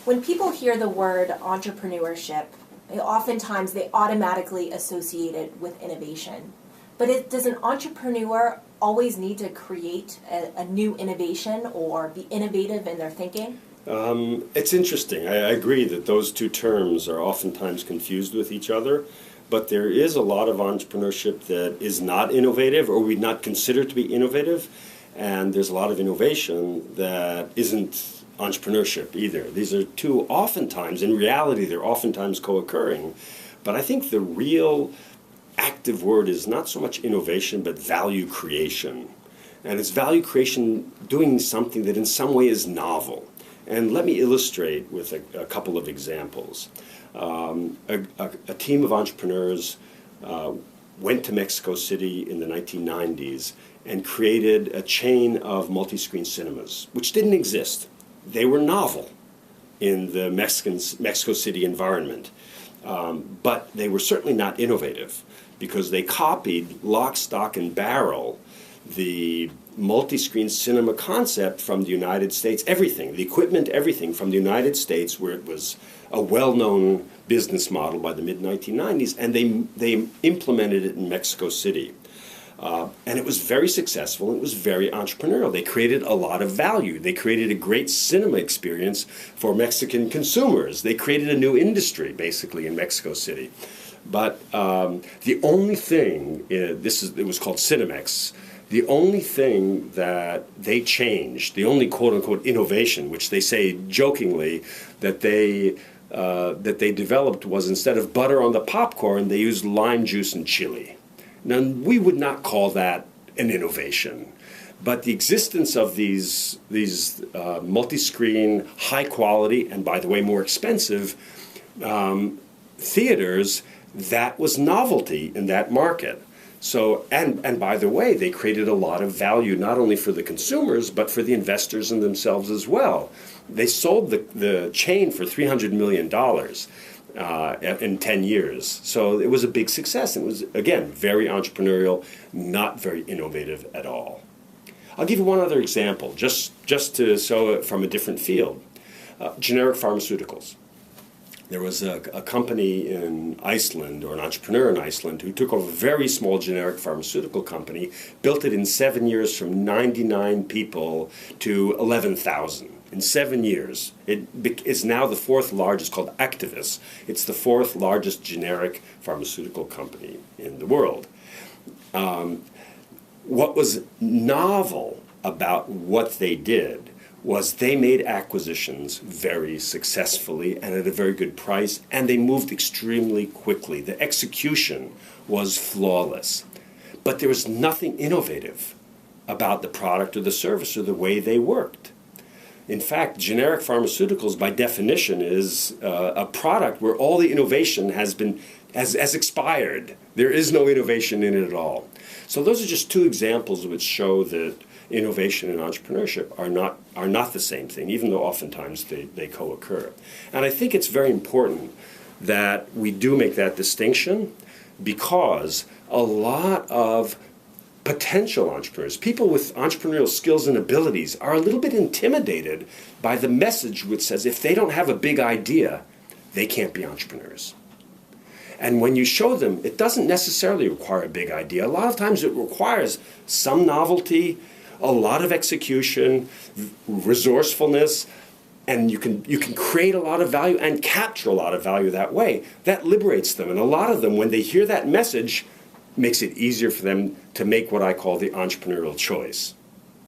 When people hear the word entrepreneurship, oftentimes they automatically associate it with innovation. But does an entrepreneur always need to create a new innovation or be innovative in their thinking? It's interesting. I agree that those two terms are oftentimes confused with each other, but there is a lot of entrepreneurship that is not innovative or we'd not consider to be innovative, and there's a lot of innovation that isn't entrepreneurship either. These are two oftentimes, in reality, they're oftentimes co-occurring, but I think the real active word is not so much innovation, but value creation. And it's value creation doing something that in some way is novel. And let me illustrate with a couple of examples. A team of entrepreneurs went to Mexico City in the 1990s and created a chain of multi-screen cinemas, which didn't exist. They were novel in the Mexico City environment, but they were certainly not innovative because they copied lock, stock, and barrel the multi-screen cinema concept from the United States, everything, the equipment, everything from the United States, where it was a well-known business model by the mid-1990s, and they implemented it in Mexico City. And it was very successful. It was very entrepreneurial. They created a lot of value. They created a great cinema experience for Mexican consumers. They created a new industry, basically, in Mexico City. But the only thing, it was called Cinemex, the only thing that they changed, the only quote-unquote innovation, which they say jokingly that they developed, was instead of butter on the popcorn, they used lime juice and chili. Now, we would not call that an innovation, but the existence of these multi-screen, high-quality, and by the way, more expensive theaters, that was novelty in that market. So, and by the way, they created a lot of value not only for the consumers, but for the investors and themselves as well. They sold the chain for $300 million in 10 years. So it was a big success. It was, again, very entrepreneurial, not very innovative at all. I'll give you one other example, just to show it from a different field. Generic pharmaceuticals. There was a company in Iceland, or an entrepreneur in Iceland, who took over a very small generic pharmaceutical company, built it in 7 years from 99 people to 11,000. In 7 years. It is now the fourth largest, called Actavis. It's the fourth largest generic pharmaceutical company in the world. What was novel about what they did was they made acquisitions very successfully and at a very good price, and they moved extremely quickly. The execution was flawless. But there was nothing innovative about the product or the service or the way they worked. In fact, generic pharmaceuticals, by definition, is a product where all the innovation has expired. There is no innovation in it at all. So those are just two examples which show that innovation and entrepreneurship are not the same thing, even though oftentimes they co-occur. And I think it's very important that we do make that distinction, because a lot of potential entrepreneurs, people with entrepreneurial skills and abilities, are a little bit intimidated by the message which says if they don't have a big idea, they can't be entrepreneurs. And when you show them, it doesn't necessarily require a big idea. A lot of times it requires some novelty, a lot of execution, resourcefulness, and you can create a lot of value and capture a lot of value that way. That liberates them. And a lot of them, when they hear that message, makes it easier for them to make what I call the entrepreneurial choice.